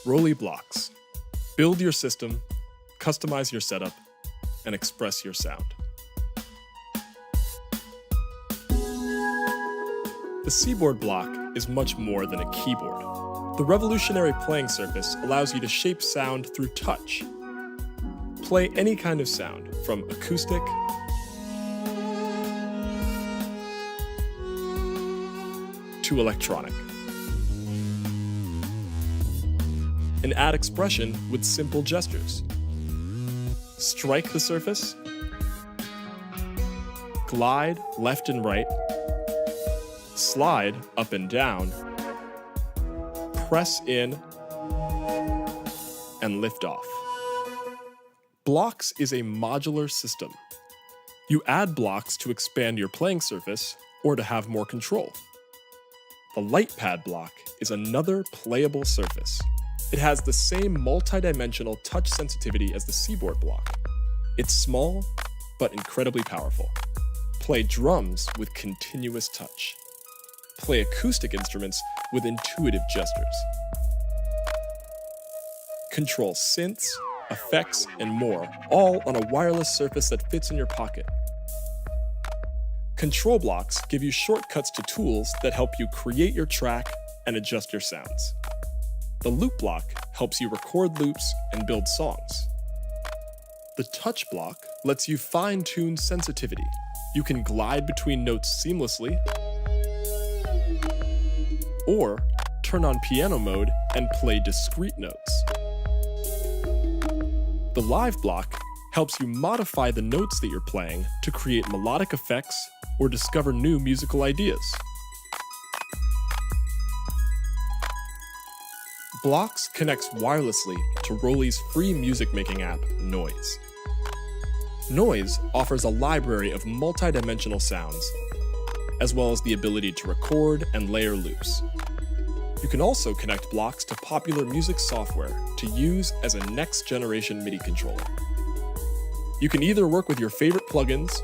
Roli blocks. Build your system, customize your setup, and express your sound. The Seaboard Block is much more than a keyboard. The revolutionary playing surface allows you to shape sound through touch. Play any kind of sound, from acoustic to electronic. And add expression with simple gestures. Strike the surface, glide left and right, slide up and down, press in, and lift off. Blocks is a modular system. You add blocks to expand your playing surface or to have more control. The light pad block is another playable surface. It has the same multi-dimensional touch sensitivity as the Seaboard Block. It's small, but incredibly powerful. Play drums with continuous touch. Play acoustic instruments with intuitive gestures. Control synths, effects, and more, all on a wireless surface that fits in your pocket. Control blocks give you shortcuts to tools that help you create your track and adjust your sounds. The loop block helps you record loops and build songs. The touch block lets you fine-tune sensitivity. You can glide between notes seamlessly, or turn on piano mode and play discrete notes. The live block helps you modify the notes that you're playing to create melodic effects or discover new musical ideas. Blocks connects wirelessly to Roli's free music-making app, Noise. Noise offers a library of multi-dimensional sounds, as well as the ability to record and layer loops. You can also connect blocks to popular music software to use as a next-generation MIDI controller. You can either work with your favorite plugins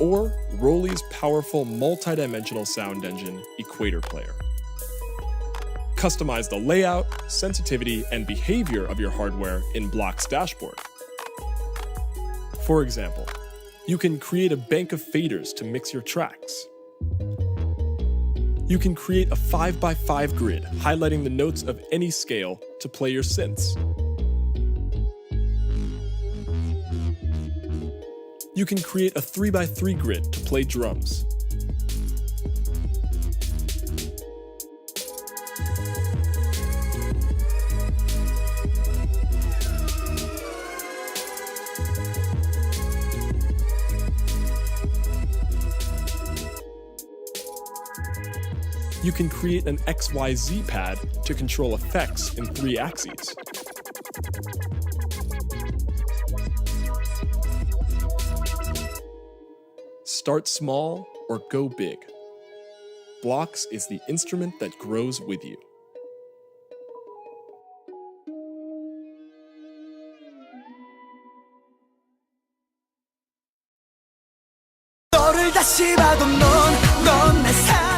or Roli's powerful multi-dimensional sound engine, Equator Player. Customize the layout, sensitivity, and behavior of your hardware in Block's dashboard. For example, you can create a bank of faders to mix your tracks. You can create a 5x5 grid highlighting the notes of any scale to play your synths. You can create a 3x3 grid to play drums. You can create an XYZ pad to control effects in 3 axes. Start small or go big. Blocks is the instrument that grows with you. 너를 다시 봐도 넌 내 사랑.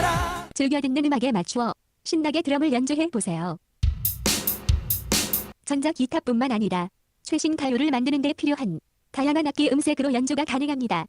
즐겨듣는 음악에 맞추어 신나게 드럼을 연주해 보세요. 전자기타뿐만 아니라 최신 가요를 만드는 데 필요한 다양한 악기 음색으로 연주가 가능합니다.